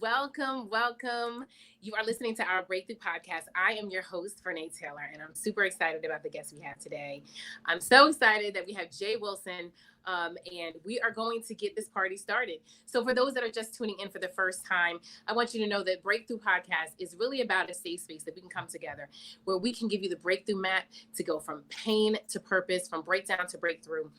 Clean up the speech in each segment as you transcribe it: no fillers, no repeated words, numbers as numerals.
welcome, welcome. You are listening to our Breakthrough Podcast. I am your host, Renee Taylor, and I'm super excited about the guest we have today. I'm so excited that we have Jaye Wilson, and we are going to get this party started. So for those that are just tuning in for the first time, I want you to know that Breakthrough Podcast is really about a safe space that we can come together, where we can give you the breakthrough map to go from pain to purpose, from breakdown to breakthrough,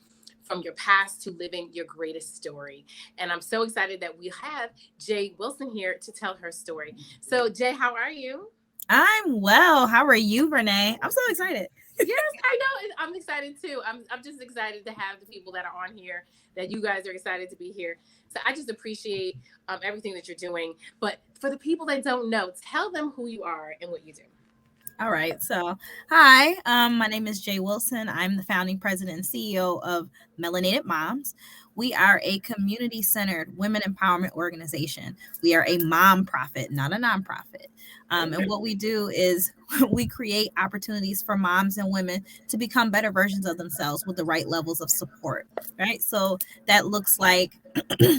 from your past to living your greatest story. And I'm so excited that we have Jaye Wilson here to tell her story. So, Jaye, how are you? I'm well. How are you, Renee? I'm so excited. Yes, I know. I'm excited too. I'm just excited to have the people that are on here, that you guys are excited to be here. So I just appreciate everything that you're doing. But for the people that don't know, tell them who you are and what you do. All right. So, hi. My name is Jaye Wilson. I'm the founding president and CEO of Melanated Moms. We are a community-centered women empowerment organization. We are a mom profit, not a nonprofit. And what we do is we create opportunities for moms and women to become better versions of themselves with the right levels of support. Right. So that looks like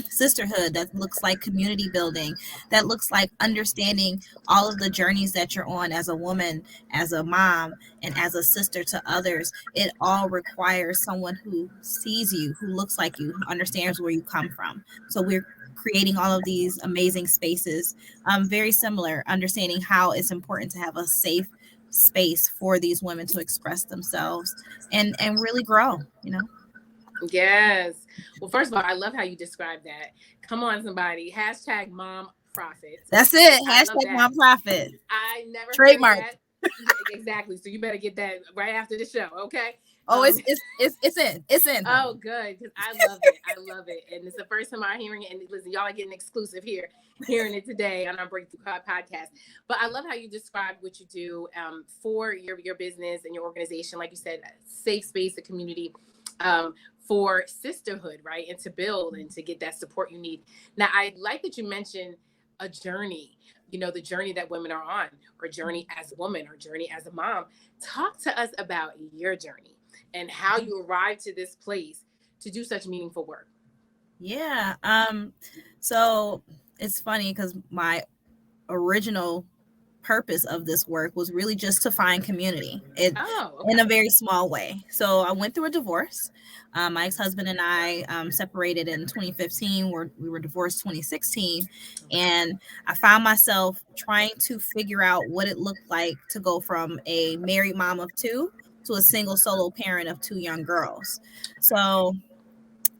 sisterhood. That looks like community building. That looks like understanding all of the journeys that you're on as a woman, as a mom, and as a sister to others. It all requires someone who sees you, who looks like you, who understands where you come from. So we're creating all of these amazing spaces, very similar, understanding how it's important to have a safe space for these women to express themselves and really grow, you know. Yes. Well, first of all, I love how you describe that. Come on, somebody. Hashtag mom profits. That's it. I love Hashtag that. nonprofit. I never heard Trademark. that. Exactly. So you better get that right after the show, okay? Oh, it's in. Oh, good, because I love it. I love it, and it's the first time I'm hearing it. And listen, y'all are getting exclusive here, hearing it today on our Breakthrough podcast. But I love how you describe what you do for your business and your organization. Like you said, a safe space, a community. For sisterhood, right? And to build and to get that support you need. Now, I like that you mentioned a journey, the journey that women are on, or journey as a woman, or journey as a mom. Talk to us about your journey and how you arrived to this place to do such meaningful work. Yeah. So it's funny because my original purpose of this work was really just to find community Oh, in a okay. very small way. So I went through a divorce. My ex-husband and I separated in 2015. We were divorced 2016. And I found myself trying to figure out what it looked like to go from a married mom of two to a single solo parent of two young girls. So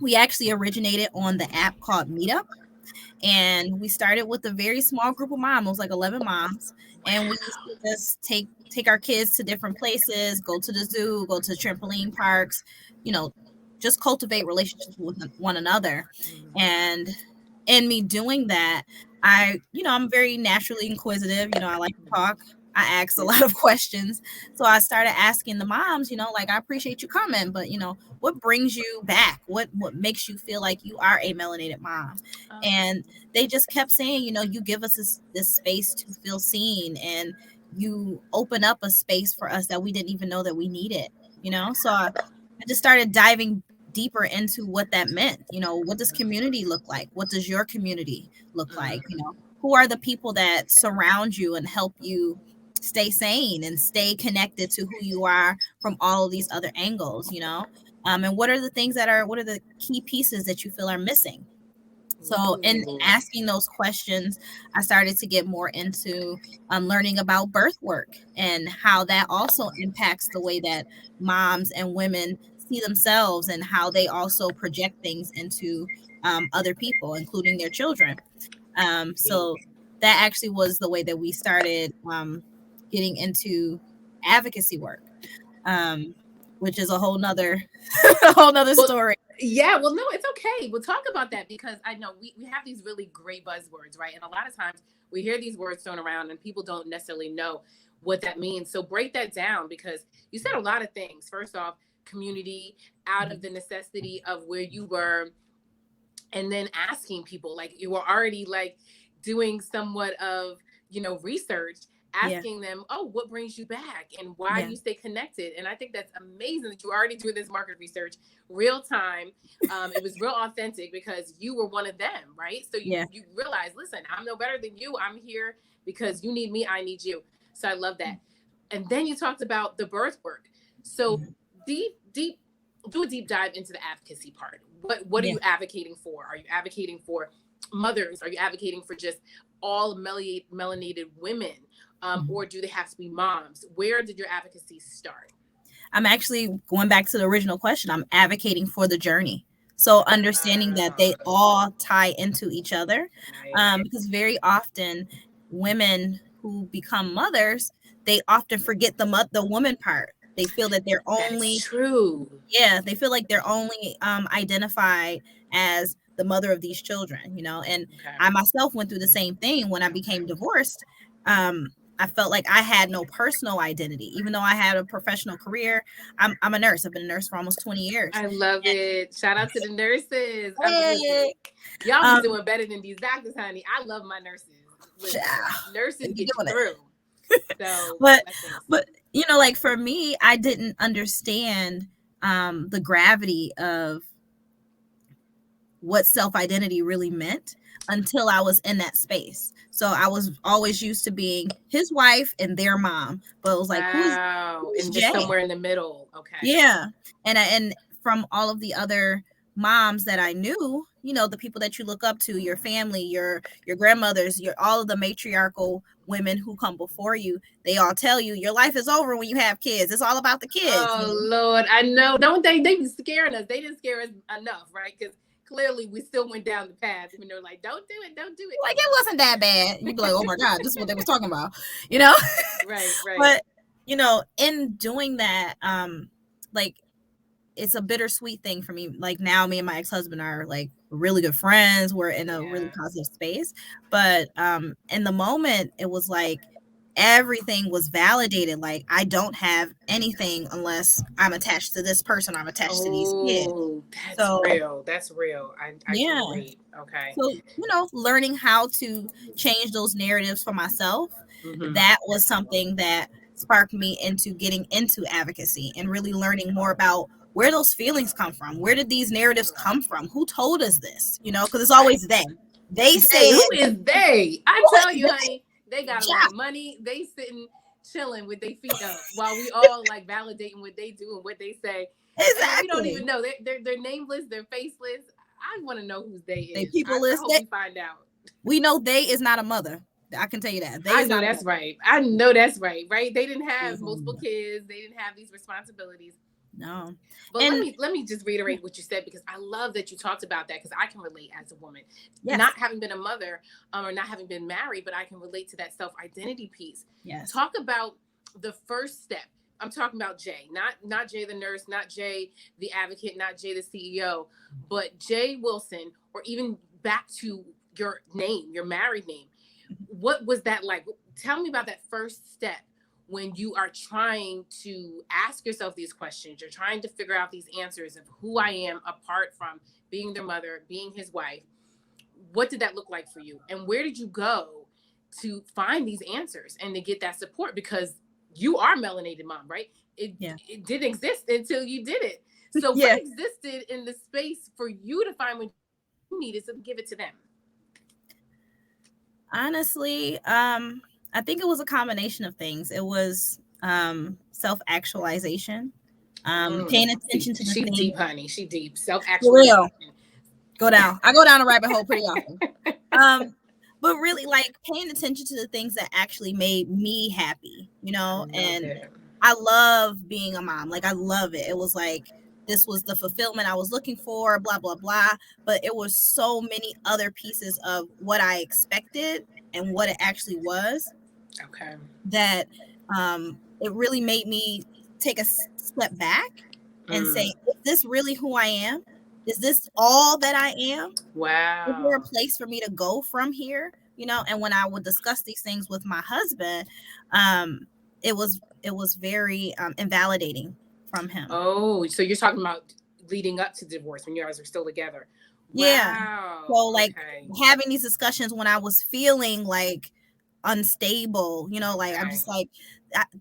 we actually originated on the app called Meetup, and we started with a very small group of moms. It was like 11 moms, and we used to just take our kids to different places, go to the zoo, go to trampoline parks, you know, just cultivate relationships with one another. And in me doing that, I'm very naturally inquisitive. I like to talk. I ask a lot of questions. So I started asking the moms, like, I appreciate you coming, but what brings you back? What makes you feel like you are a melanated mom? And they just kept saying, you give us this space to feel seen, and you open up a space for us that we didn't even know that we needed. So I just started diving deeper into what that meant. What does community look like? What does your community look like? Who are the people that surround you and help you stay sane and stay connected to who you are from all of these other angles? And what are the key pieces that you feel are missing? So in asking those questions, I started to get more into learning about birth work and how that also impacts the way that moms and women see themselves, and how they also project things into other people, including their children. So that actually was the way that we started getting into advocacy work, which is a whole nother story. Yeah, well, no, it's okay. We'll talk about that, because I know we have these really great buzzwords, right? And a lot of times we hear these words thrown around and people don't necessarily know what that means. So break that down, because you said a lot of things. First off, community, out of the necessity of where you were, and then asking people, like, you were already like doing somewhat of, research Yeah. asking them, oh, what brings you back and why Yeah. do you stay connected? And I think that's amazing that you already do this market research real time. It was real authentic because you were one of them, right? So Yeah. you realize, listen, I'm no better than you. I'm here because you need me, I need you. So I love that. And then you talked about the birth work. So deep do a deep dive into the advocacy part. What are Yeah. you advocating for? Are you advocating for mothers? Are you advocating for just all melanated women? Or do they have to be moms? Where did your advocacy start? I'm actually going back to the original question. I'm advocating for the journey. So understanding that they all tie into each other, Right. because very often women who become mothers, they often forget the woman part. They feel that they're That's only, true. yeah, they feel like they're only identified as the mother of these children, and Okay. I myself went through the same thing when I became divorced. I felt like I had no personal identity, even though I had a professional career. I'm a nurse. I've been a nurse for almost 20 years. I love it. Shout out to the nurses. Hey. Y'all be doing better than these doctors, honey. I love my nurses. Listen, nurses get you through. So, but like for me, I didn't understand the gravity of what self-identity really meant until I was in that space. So I was always used to being his wife and their mom, but it was like, who's and Jay? just somewhere in the middle. Okay. Yeah. And from all of the other moms that I knew, the people that you look up to, your family, your grandmothers, all of the matriarchal women who come before you, they all tell you your life is over when you have kids. It's all about the kids. Oh Lord, I know. Don't they be scaring us? They didn't scare us enough, right? Because clearly we still went down the path when they're like, don't do it. Like, it wasn't that bad. You'd be like, oh my God, this is what they was talking about, Right. But in doing that, like, it's a bittersweet thing for me. Like, now me and my ex-husband are like really good friends. We're in a really positive space. But in the moment, it was like everything was validated. Like, I don't have anything unless I'm attached to this person. I'm attached to these kids. Oh, that's real. That's real. I can relate. Okay. So, learning how to change those narratives for myself, that was something that sparked me into getting into advocacy and really learning more about where those feelings come from. Where did these narratives come from? Who told us this? Because it's always they. They say, who is they? I tell you, honey, they got a lot of money. They sitting chilling with their feet up while we all like validating what they do and what they say. Exactly. We don't even know. They're nameless. They're faceless. I want to know who they is. They peopleless. I hope we find out. We know they is not a mother. I can tell you that. I know that's right. I know that's right. Right? They didn't have multiple kids. They didn't have these responsibilities. No. But let me just reiterate what you said, because I love that you talked about that, because I can relate as a woman, not having been a mother or not having been married, but I can relate to that self-identity piece. Yes. Talk about the first step. I'm talking about Jay, not Jay the nurse, not Jay the advocate, not Jay the CEO, but Jaye Wilson, or even back to your name, your married name. What was that like? Tell me about that first step when you are trying to ask yourself these questions. You're trying to figure out these answers of who I am apart from being their mother, being his wife. What did that look like for you? And where did you go to find these answers and to get that support? Because you are melanated mom, right? It didn't exist until you did it. So what existed in the space for you to find what you needed to give it to them? Honestly, I think it was a combination of things. It was self-actualization, paying attention to the She's things. Deep, honey. She deep. Self-actualization. Go down. I go down a rabbit hole pretty often. But really, like, paying attention to the things that actually made me happy, I love being a mom. Like, I love it. It was like, this was the fulfillment I was looking for, blah, blah, blah. But it was so many other pieces of what I expected and what it actually was. Okay. That it really made me take a step back and say, is this really who I am? Is this all that I am? Wow. Is there a place for me to go from here? And when I would discuss these things with my husband, it was very invalidating from him. Oh, so you're talking about leading up to divorce when you guys were still together. Yeah. Wow. So, like, having these discussions when I was feeling like unstable, you know, like I'm Okay. just like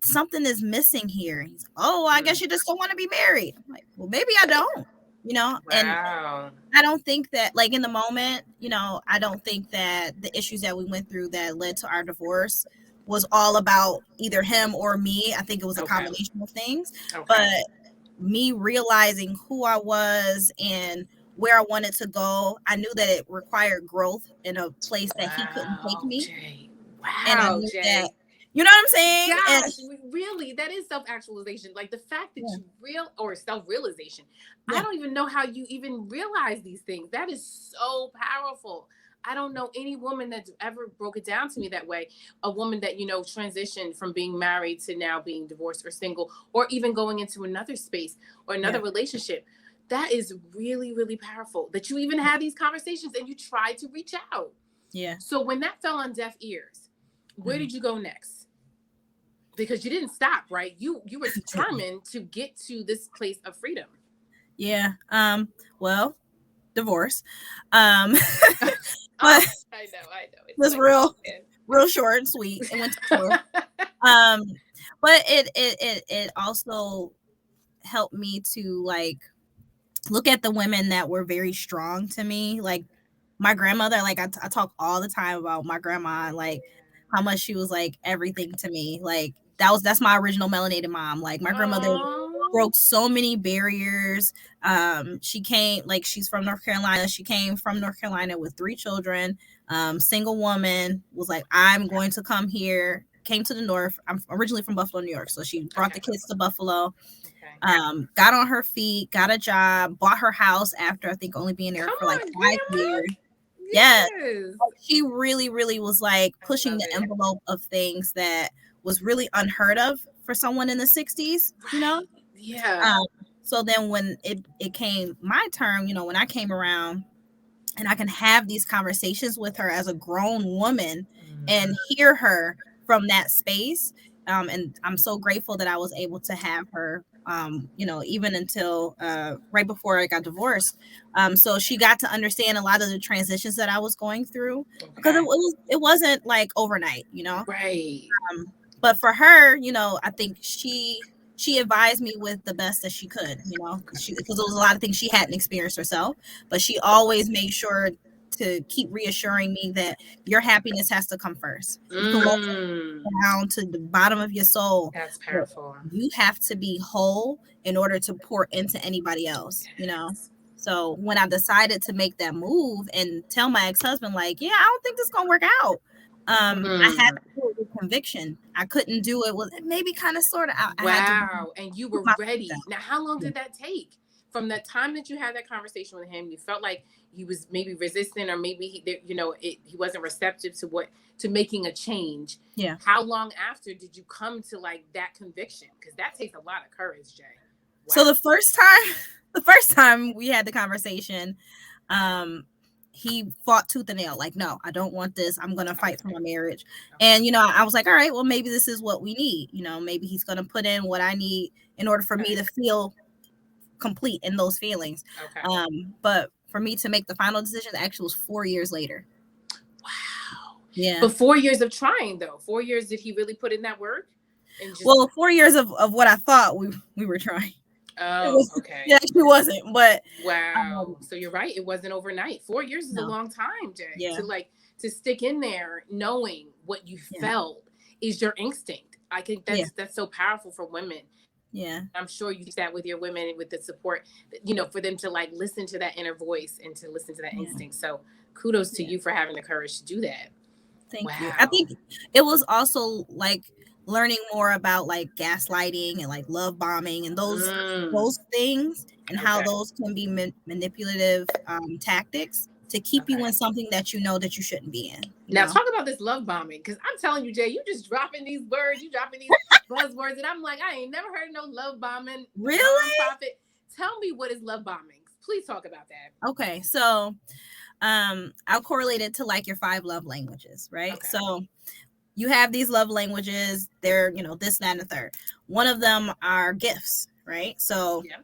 something is missing here. He's, oh, I guess you just don't want to be married. I'm like, well, maybe I don't, you know. And Wow. I don't think that, like, in the moment, you know, I don't think that the issues that we went through that led to our divorce was all about either him or me. I think it was a Okay. combination of things. Okay. But me realizing who I was and where I wanted to go, I knew that it required growth in a place that he couldn't take Wow, me. Jay. And I Wow, knew Jay. that, you know what I'm saying? And Gosh, really, that is self-actualization. Like the fact that yeah, you or self-realization. I yeah, don't even know how you even realize these things. That is so powerful. I don't know any woman that's ever broke it down to me that way. A woman that, transitioned from being married to now being divorced or single, or even going into another space or another yeah, relationship. That is really, really powerful that you even had these conversations and you tried to reach out. yeah. So when that fell on deaf ears, where Mhm. did you go next? Because you didn't stop, right? You were determined to get to this place of freedom. Yeah. Well, divorce. Um, Oh, but I know. it It's was like, oh real short and sweet. It went to divorce. man. Um, but it also helped me to like look at the women that were very strong to me. Like my grandmother, like I talk all the time about my grandma, like how much she was like everything to me. Like that's my original melanated mom. Like my grandmother Oh, broke so many barriers. She came, like, she's from North Carolina. She came from North Carolina with 3 children. Single woman, was like, I'm going to come here. Came to the north. I'm originally from Buffalo, New York, so she brought okay, the kids to Buffalo. okay. Got on her feet, got a job, bought her house after I think only being there Come for like on, 5 years. Grandma. Yeah, Yes, she really, really was like I pushing love the it. envelope of things that was really unheard of for someone in the 60s, you know? Right. Yeah. Um, so then when it came my turn, you know, when I came around and I can have these conversations with her as a grown woman and hear her from that space. And I'm so grateful that I was able to have her, you know, even until right before I got divorced. So she got to understand a lot of the transitions that I was going through because Okay. it wasn't like overnight, you know. Right. But for her, you know, I think she advised me with the best that she could, you know, because there was a lot of things she hadn't experienced herself, but she always made sure to keep reassuring me that your happiness has to come first. You can love Mm, down to the bottom of your soul, that's but powerful. you have to be whole in order to pour into anybody else, you know. Yes. So when I decided to make that move and tell my ex-husband, like, yeah, I don't think this is gonna work out. I had Mm. to do it with conviction. I couldn't do it with maybe kind of sort of. I had to Wow. And you put were my foot ready. Now, how long down. did that take? From the time that you had that conversation with him, you felt like he was maybe resistant, or maybe he wasn't receptive to making a change. Yeah. How long after did you come to like that conviction? Because that takes a lot of courage, Jay. So Wow. the first time we had the conversation, um, he fought tooth and nail. Like, no, I don't want this. I'm gonna fight for Okay. my marriage. Okay. And you know, I was like, all right, well, maybe this is what we need. You know, maybe he's gonna put in what I need in order for me Okay. to feel complete in those feelings. Okay. But for me to make the final decision actually was 4 years later. Wow. Yeah. But 4 years of trying, though. 4 years, did he really put in that work? And just, Well, 4 years of what I thought we were trying. It oh, was it okay. actually wasn't, but Wow. So you're right. It wasn't overnight. 4 years is a no. long time, Jay, Yeah. to stick in there knowing what you Yeah. felt is your instinct. I think Yeah. that's so powerful for women. Yeah. I'm sure you do that with your women with the support, for them to like listen to that inner voice and to listen to that Yeah. instinct. So kudos to Yeah. you for having the courage to do that. Thank you. I Wow. think it was also like learning more about like gaslighting and like love bombing and Mm, those things and how okay. those can be manipulative tactics to keep you Okay. in something that you know that you shouldn't be in, you Now know. talk about this love bombing, because I'm telling you, Jay, you just dropping these words, you dropping these buzzwords, and I'm like, I ain't never heard of no love bombing Really? nonprofit. Tell me, what is love bombing? Please talk about that. Okay. So I'll correlate it to like your 5 love languages, right? Okay. So you have these love languages, they're, you know, this, that, and the third. One of them are gifts, right? So Yeah.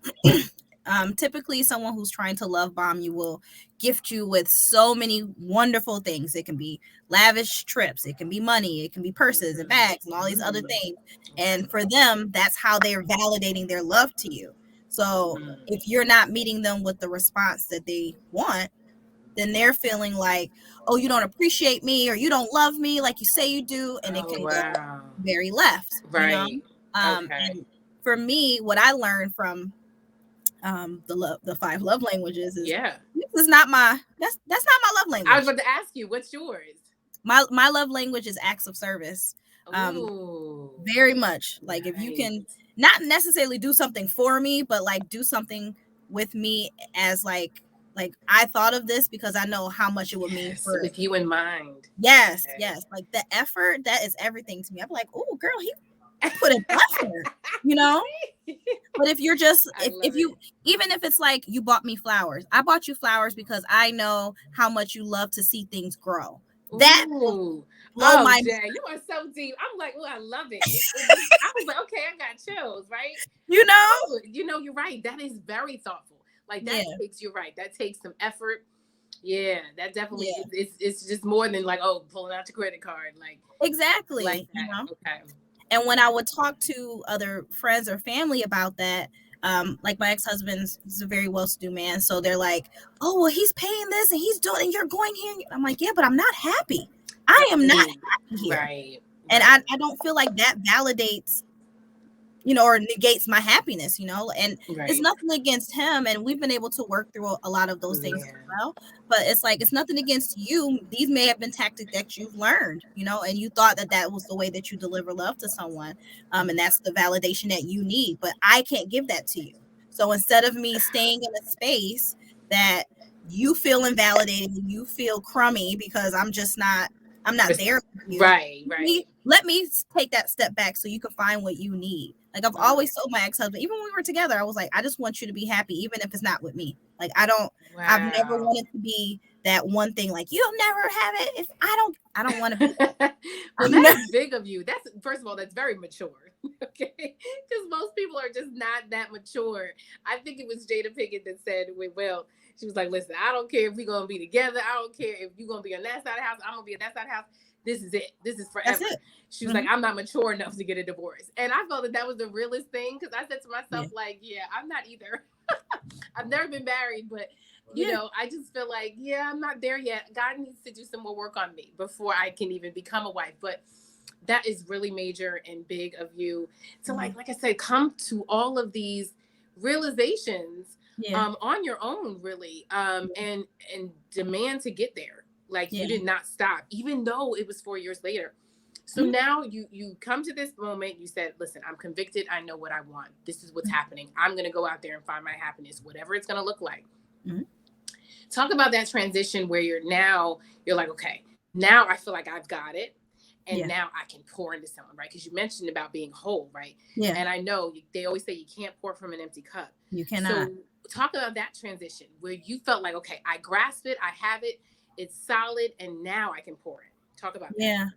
Typically someone who's trying to love bomb you will gift you with so many wonderful things. It can be lavish trips, it can be money, it can be purses and bags and all these other things. And for them, that's how they're validating their love to you. So if you're not meeting them with the response that they want, then they're feeling like, oh, you don't appreciate me, or you don't love me like you say you do, and it can go very left, Right. And for me, what I learned from the 5 love languages is this is not my that's not my love language. I was about to ask you, what's yours? My love language is acts of service. Very much like if you can not necessarily do something for me, but like do something with me as like I thought of this because I know how much it would mean for with you in mind. Yes. Like the effort, that is everything to me. I'm like, oh girl, he put an effort, But if you're just if you even if it's like you bought me flowers, I bought you flowers because I know how much you love to see things grow. That will blow my Jay, you are so deep. I'm like, oh, I love it. I was like, okay, I got chills, right? You're right. That is very thoughtful. Like that takes, you're right. That takes some effort. Yeah, that definitely it's just more than like, oh, pulling out your credit card. Like exactly. Like that. Okay. And when I would talk to other friends or family about that, like my ex-husband is a very well-to-do man, so they're like, oh, well, he's paying this and he's doing, and you're going here. I'm like, yeah, but I'm not happy. I am not happy here. Right. And I don't feel like that validates, or negates my happiness, and it's nothing against him. And we've been able to work through a lot of those things as well. But it's like, it's nothing against you. These may have been tactics that you've learned, and you thought that was the way that you deliver love to someone. And that's the validation that you need. But I can't give that to you. So instead of me staying in a space that you feel invalidated and you feel crummy because I'm not there for you. Right. Let me take that step back so you can find what you need. Like I've always told my ex-husband, even when we were together, I was like, I just want you to be happy, even if it's not with me. Like I've never wanted to be that one thing. Like you'll never have it if I don't want to be. Well, that's big of you. That's, first of all, that's very mature. Okay, because most people are just not that mature. I think it was Jada Pinkett that said, well, she was like, listen, I don't care if we're gonna be together. I don't care if you're gonna be on that side of the house. I'm gonna be on that side of the house. This is it. This is forever. She was like, I'm not mature enough to get a divorce. And I felt that was the realest thing, because I said to myself, like, I'm not either. I've never been married, but I just feel like, I'm not there yet. God needs to do some more work on me before I can even become a wife. But that is really major and big of you to like I said, come to all of these realizations on your own, really, and demand to get there. Like you did not stop, even though it was 4 years later. So now you come to this moment, you said, listen, I'm convicted. I know what I want. This is what's happening. I'm going to go out there and find my happiness, whatever it's going to look like. Talk about that transition where you're like, okay, now I feel like I've got it. And now I can pour into someone, right? Because you mentioned about being whole, right? Yeah. And I know they always say you can't pour from an empty cup. You cannot. So talk about that transition where you felt like, okay, I grasp it. I have it. It's solid. And now I can pour it. Talk about that. Yeah.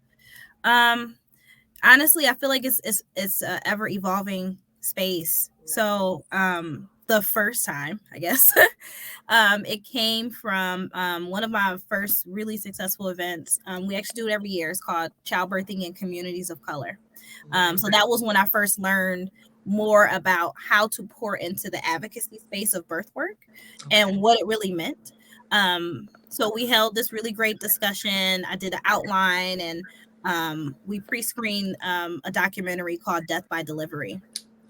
Honestly, I feel like it's a ever evolving space. So, the first time, I guess, it came from one of my first really successful events. We actually do it every year. It's called Childbirthing in Communities of Color. So that was when I first learned more about how to pour into the advocacy space of birth work and what it really meant. So we held this really great discussion. I did an outline, and we pre-screened a documentary called Death by Delivery.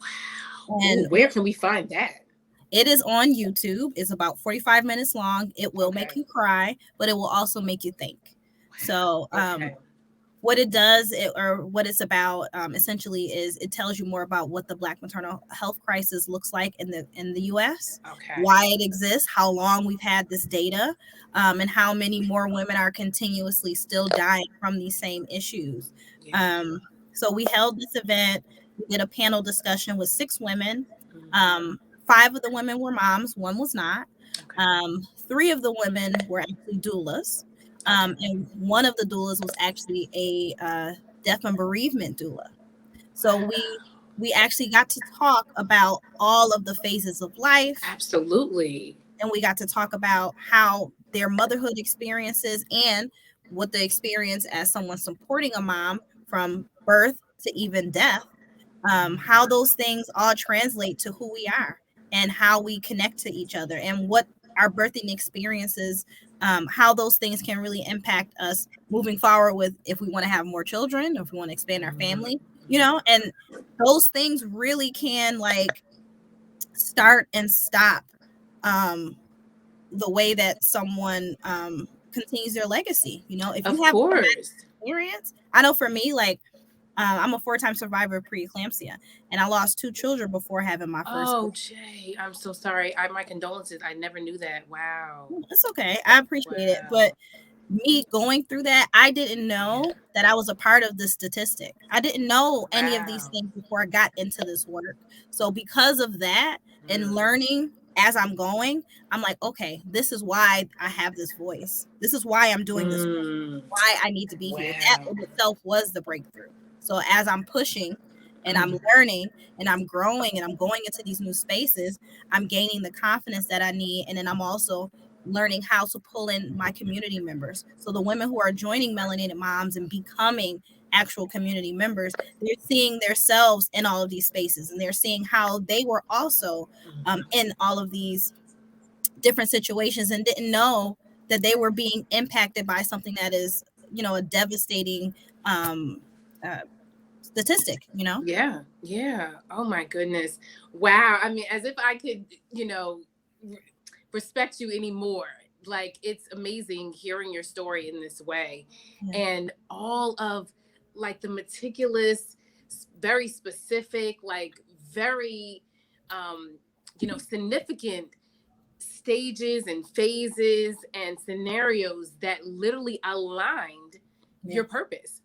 Wow. And where can we find that? It is on YouTube. It's about 45 minutes long. It will make you cry, but it will also make you think. So what it does, or what it's about, essentially is it tells you more about what the Black maternal health crisis looks like in the U.S., why it exists, how long we've had this data, and how many more women are continuously still dying from these same issues. So we held this event. We did a panel discussion with 6 women. 5 of the women were moms, 1 was not. 3 of the women were actually doulas. And one of the doulas was actually a death and bereavement doula. So we actually got to talk about all of the phases of life, Absolutely. and we got to talk about how their motherhood experiences and what the experience as someone supporting a mom from birth to even death, how those things all translate to who we are and how we connect to each other and what our birthing experiences, how those things can really impact us moving forward with if we want to have more children, if we want to expand our family, and those things really can like start and stop um, the way that someone continues their legacy. If you Of have traumatic course. experience, I know for me, like I'm a 4-time survivor of preeclampsia, and I lost 2 children before having my first Oh, kid. Jay, I'm so sorry. My condolences. I never knew that. Wow. It's okay. I appreciate it. But Wow. me going through that, I didn't know Yeah. that I was a part of this statistic. I didn't know any of these Wow. things before I got into this work. So because of that and Mm. learning as I'm going, I'm like, okay, this is why I have this voice. This is why I'm doing this work. Mm. Why I need to be here. That Wow. in itself was the breakthrough. So as I'm pushing and I'm Mm. learning and I'm growing and I'm going into these new spaces, I'm gaining the confidence that I need. And then I'm also learning how to pull in my community members. So the women who are joining Melanated Moms and becoming actual community members, they're seeing themselves in all of these spaces and they're seeing how they were also in all of these different situations and didn't know that they were being impacted by something that is, a devastating um, uh, statistic. Yeah. Yeah. Oh my goodness. Wow. I mean, as if I could, r- respect you anymore. Like, it's amazing hearing your story in this way, Yeah. and all of like the meticulous, very specific, like very, um, significant stages and phases and scenarios that literally aligned Yeah. your purpose.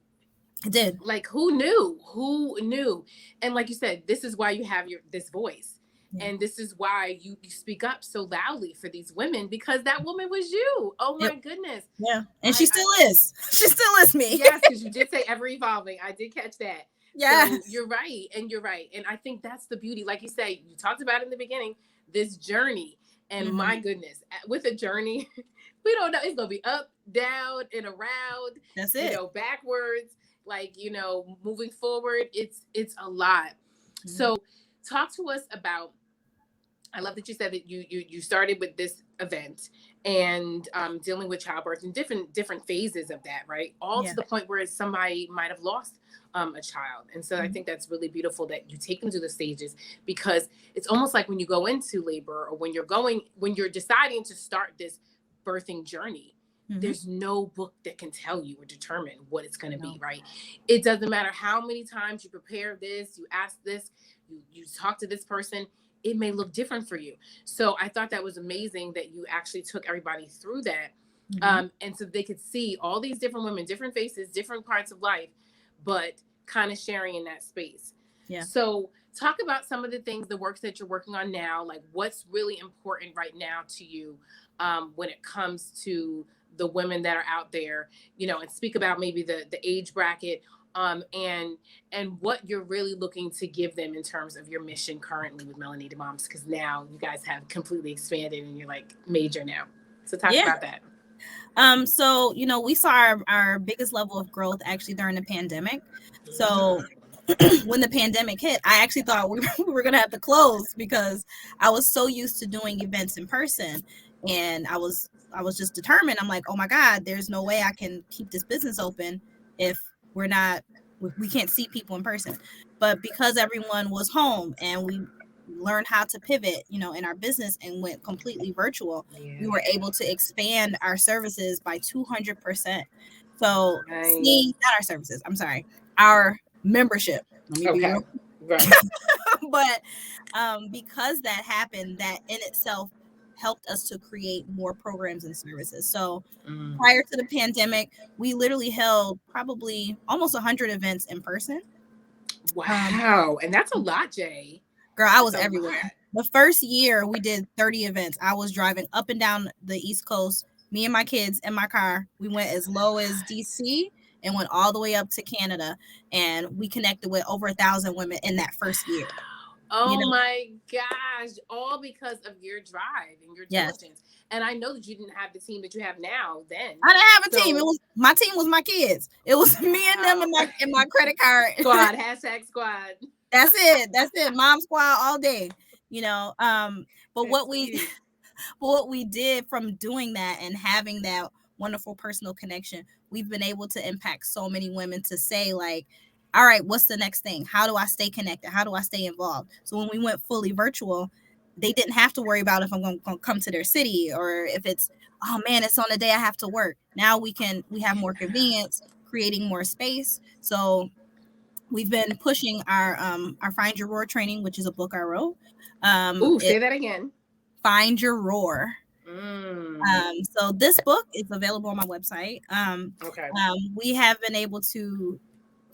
It did. Like, who knew? And like you said, this is why you have this voice, Yeah. and this is why you speak up so loudly for these women, because that woman was you. Oh Yep. my goodness. Yeah. And she I still is. She still is me. Yes, because you did say ever evolving. I did catch that. So Yes. you're right, and you're right, and I think that's the beauty. Like you say, you talked about in the beginning, this journey, and Mm-hmm. my goodness, with a journey, we don't know, it's gonna be up, down, and around. That's it. Backwards, like, moving forward. It's a lot. Mm-hmm. So talk to us about. I love that you said that you started with this event, and dealing with childbirth and different phases of that, right? All Yeah. to the point where somebody might have lost a child, and so I Mm-hmm. think that's really beautiful that you take them through the stages, because it's almost like when you go into labor, or when you're deciding to start this birthing journey. Mm-hmm. There's no book that can tell you or determine what it's going to be, No. right? It doesn't matter how many times you prepare this, you ask this, you talk to this person, it may look different for you. So I thought that was amazing that you actually took everybody through that. Mm-hmm. And so they could see all these different women, different faces, different parts of life, but kind of sharing in that space. Yeah. So talk about some of the things, the works that you're working on now, like what's really important right now to you, when it comes to the women that are out there, and speak about maybe the age bracket, and what you're really looking to give them in terms of your mission currently with Melanated Moms, because now you guys have completely expanded and you're like major now. So talk about that. So we saw our biggest level of growth actually during the pandemic. So when the pandemic hit, I actually thought we were gonna have to close because I was so used to doing events in person, and I was just determined. I'm like, oh my God, there's no way I can keep this business open if we can't see people in person. But because everyone was home and we learned how to pivot, in our business and went completely virtual, we were able to expand our services by 200%. So seeing, not our services, I'm sorry, our membership. Let me be real. Right. But because that happened, that in itself helped us to create more programs and services. So prior to the pandemic, we literally held probably almost 100 events in person. Wow. And that's a lot, Jay. Girl, I was everywhere. The first year we did 30 events. I was driving up and down the East Coast, me and my kids in my car. We went as low as DC, and went all the way up to Canada, and we connected with over 1,000 women in that first year. Oh You know, my gosh, all because of your drive and your yes. diligence. And I know that you didn't have the team that you have now then. I didn't have a team. It So was my team was my kids. It was me and them wow. and my credit card. Squad, hashtag squad. That's it. That's it. Mom squad all day. You know, but That's what we cute. but what we did from doing that and having that wonderful personal connection, we've been able to impact so many women to say, like, all right, what's the next thing? How do I stay connected? How do I stay involved? So when we went fully virtual, they didn't have to worry about if I'm going to come to their city, or if it's, oh man, it's on a day I have to work. Now we have more convenience, creating more space. So we've been pushing our Find Your Roar training, which is a book I wrote. Ooh, It say that again. Find Your Roar. Mm. So this book is available on my website. Okay. We have been able to,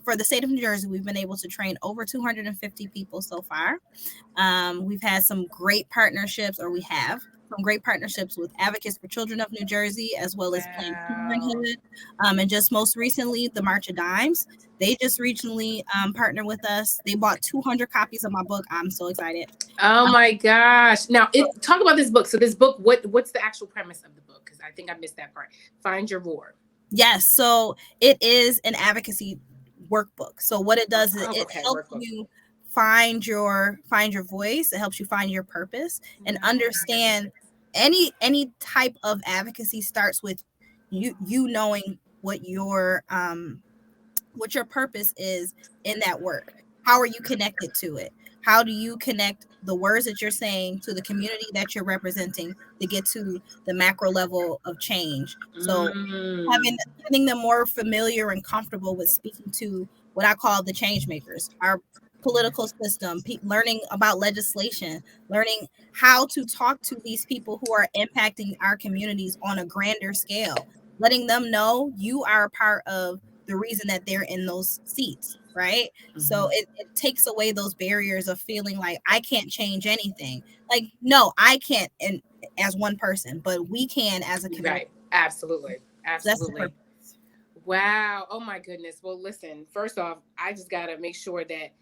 for the state of New Jersey, we've been able to train over 250 people so far. We've had some great partnerships, or we have some great partnerships with Advocates for Children of New Jersey, as well as Planned Wow. Parenthood. And just most recently, the March of Dimes. They just recently partnered with us. They bought 200 copies of my book. I'm so excited. Oh my gosh. Now, talk about this book. So this book, what's the actual premise of the book? Because I think I missed that part. Find Your Roar. Yes, so it is an advocacy workbook. So what it does is Oh, it okay. helps Workbook. you find your voice. It helps you find your purpose and Nice. understand any type of advocacy starts with you knowing what your purpose is in that work. How are you connected to it? How do you connect the words that you're saying to the community that you're representing to get to the macro level of change? So Mm. getting them more familiar and comfortable with speaking to what I call the change makers, our political system, learning about legislation, learning how to talk to these people who are impacting our communities on a grander scale, letting them know you are a part of the reason that they're in those seats, right? So it takes away those barriers of feeling like I can't change anything. Like, no, I can't, and as one person, but we can as a community. Right. Absolutely. So that's the Absolutely. purpose. Wow. Oh my goodness. Well, listen, first off, I just got to make sure that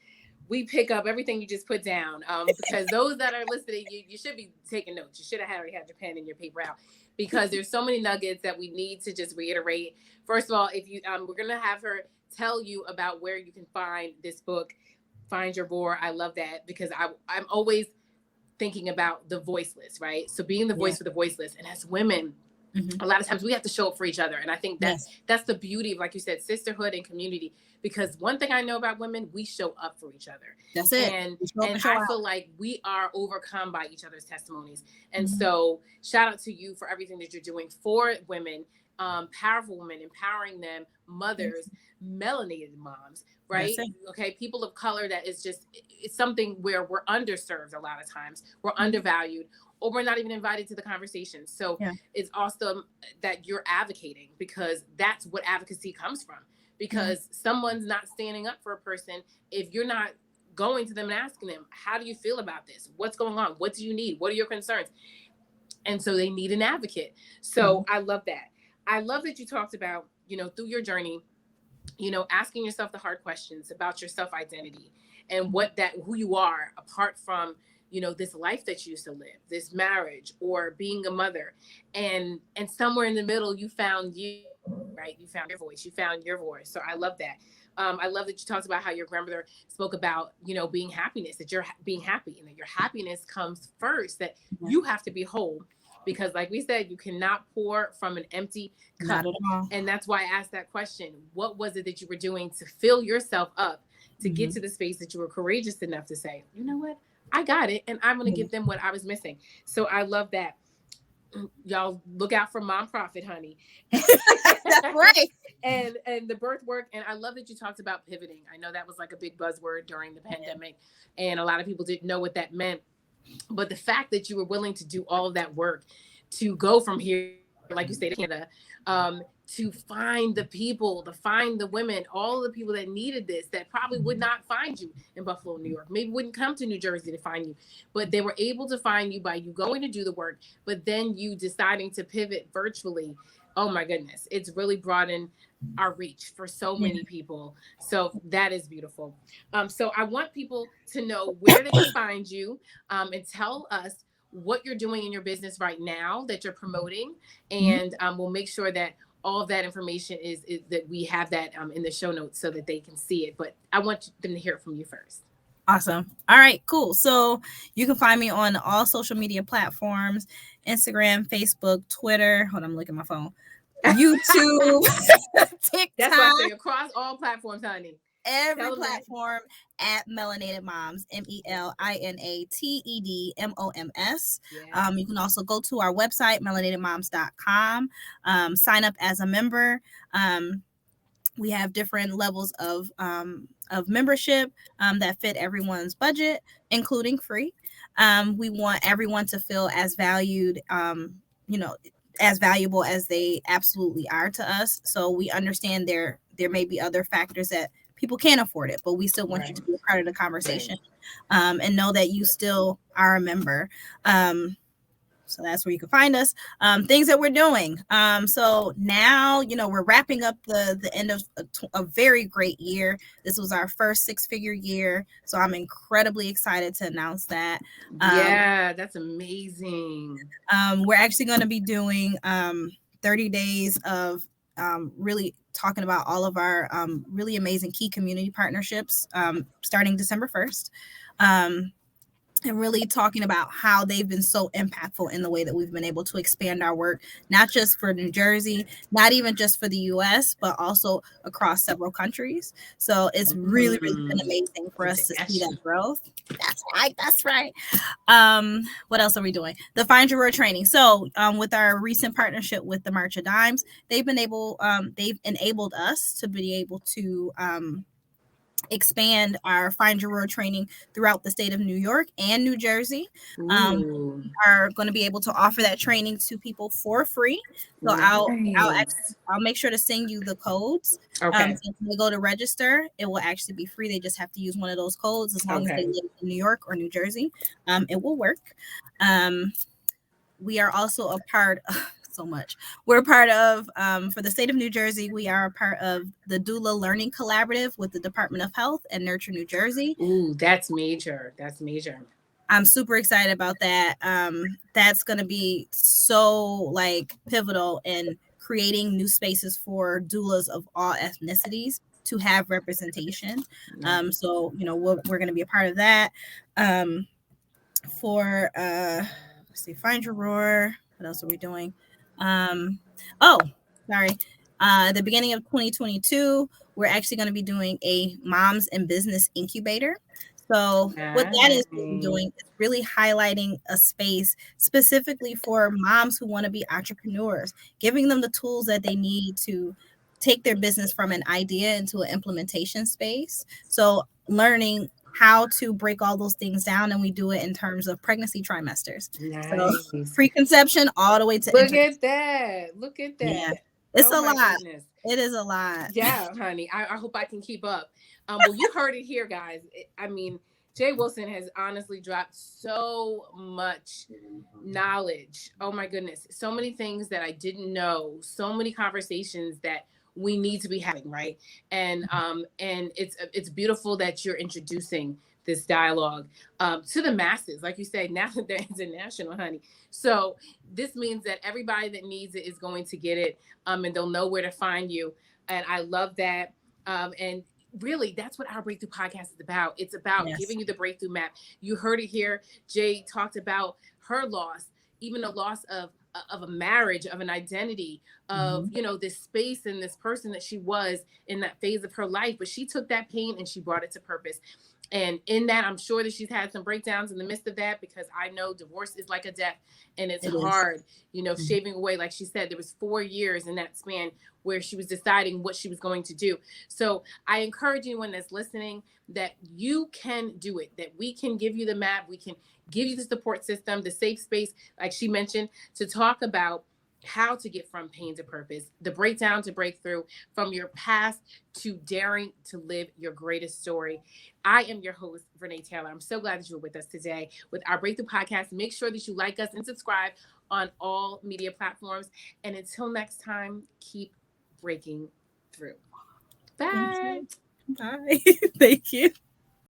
we pick up everything you just put down, because those that are listening, you should be taking notes. You should have already had your pen and your paper out, because there's so many nuggets that we need to just reiterate. First of all, if you we're gonna have her tell you about where you can find this book, Find Your Roar. I love that, because I'm always thinking about the voiceless, right? So being the voice for the voiceless, and as women, a lot of times we have to show up for each other. And I think that's the beauty of, like you said, sisterhood and community. Because one thing I know about women, we show up for each other. That's it. And I feel like we are overcome by each other's testimonies. And so shout out to you for everything that you're doing for women, powerful women, empowering them, mothers, melanated moms, right? Okay, people of color. That is just, it's something where we're underserved a lot of times. We're undervalued, or we're not even invited to the conversation. So it's awesome that you're advocating, because that's what advocacy comes from. Because someone's not standing up for a person if you're not going to them and asking them, how do you feel about this? What's going on? What do you need? What are your concerns? And so they need an advocate. So I love that. I love that you talked about, through your journey, asking yourself the hard questions about your self-identity and who you are apart from, this life that you used to live, this marriage, or being a mother. And somewhere in the middle, you found you, right? You found your voice. So I love that. I love that you talked about how your grandmother spoke about, being happiness, that you're being happy, and that your happiness comes first, that you have to be whole. Because like we said, you cannot pour from an empty cup. And that's why I asked that question. What was it that you were doing to fill yourself up to get to the space that you were courageous enough to say, you know what? I got it. And I'm going to give them what I was missing. So I love that. Y'all look out for Mom Profit, honey. That's right. And the birth work. And I love that you talked about pivoting. I know that was like a big buzzword during the pandemic, and a lot of people didn't know what that meant. But the fact that you were willing to do all of that work to go from here, like you say, to Canada, to find the people, to find the women, all the people that needed this, that probably would not find you in Buffalo, New York, maybe wouldn't come to New Jersey to find you, but they were able to find you by you going to do the work, but then you deciding to pivot virtually. Oh my goodness, it's really broadened our reach for so Yeah. many people. So that is beautiful. So I want people to know where they can find you, and tell us what you're doing in your business right now that you're promoting, Mhm. and we'll make sure that all of that information is that we have that in the show notes so that they can see it. But I want them to hear it from you first. Awesome. All right, cool. So you can find me on all social media platforms: Instagram, Facebook, Twitter. Hold on, I'm looking at my phone. YouTube, That's why I TikTok, say across all platforms, honey. every Tell them that. platform at Melanated Moms, MELINATEDDMOMS. Yes. You can also go to our website, melanatedmoms.com, sign up as a member. We have different levels of membership that fit everyone's budget, including free. We want everyone to feel as valued, you know, as valuable as they absolutely are to us. So we understand there may be other factors that people can't afford it, but we still want you Right. to be a part of the conversation, Right. and know that you still are a member. So that's where you can find us. Things that we're doing. So now, we're wrapping up the end of a very great year. This was our first 6-figure year. So I'm incredibly excited to announce that. Yeah, that's amazing. We're actually going to be doing 30 days of really talking about all of our really amazing key community partnerships, starting December 1st. And really talking about how they've been so impactful in the way that we've been able to expand our work, not just for New Jersey, not even just for the US, but also across several countries. So it's really, really been amazing for us to see that International. growth. That's right. That's right. What else are we doing? The Find Your Word training. So with our recent partnership with the March of Dimes, they've enabled us to be able to expand our Find Your Word training throughout the state of New York and New Jersey. Ooh, Are going to be able to offer that training to people for free. So nice. I'll make sure to send you the codes. Okay. So when they go to register, it will actually be free. They just have to use one of those codes as long as they Okay. live in New York or New Jersey. It will work. We are also a part of so much. We're a part of, for the state of New Jersey, we are a part of the Doula Learning Collaborative with the Department of Health and Nurture New Jersey. Ooh, that's major. That's major. I'm super excited about that. That's going to be so pivotal in creating new spaces for doulas of all ethnicities to have representation. So we're going to be a part of that. For let's see, Find Your Roar. What else are we doing? Oh, sorry. The beginning of 2022, we're actually going to be doing a moms in business incubator. So what that is really Nice. doing is really highlighting a space specifically for moms who want to be entrepreneurs, giving them the tools that they need to take their business from an idea into an implementation space. So learning how to break all those things down, and we do it in terms of pregnancy trimesters. So Nice. preconception all the way to Look inter. at that. Look at Yeah, that. it's Oh a my lot. goodness. It is a lot. Yeah, honey. I hope I can keep up. Well, you heard it here, guys. I mean, Jaye Wilson has honestly dropped so much knowledge. Oh my goodness. So many things that I didn't know, so many conversations that we need to be having, right? And it's beautiful that you're introducing this dialogue to the masses. Like you said, now that they're international, honey. So this means that everybody that needs it is going to get it, and they'll know where to find you. And I love that. And really, that's what our breakthrough podcast is about. It's about Yes. giving you the breakthrough map. You heard it here. Jaye talked about her loss, even the loss of a marriage, of an identity, of this space and this person that she was in that phase of her life. But she took that pain and she brought it to purpose. And in that, I'm sure that she's had some breakdowns in the midst of that, because I know divorce is like a death, and it's It is. hard, shaving away. Like she said, there was 4 years in that span where she was deciding what she was going to do. So I encourage anyone that's listening that you can do it, that we can give you the map. We can give you the support system, the safe space, like she mentioned, to talk about how to get from pain to purpose, the breakdown to breakthrough, from your past to daring to live your greatest story. I am your host, Renee Taylor. I'm so glad that you were with us today with our Breakthrough Podcast. Make sure that you like us and subscribe on all media platforms. And until next time, keep breaking through. Thank Bye. you. Bye. Thank you.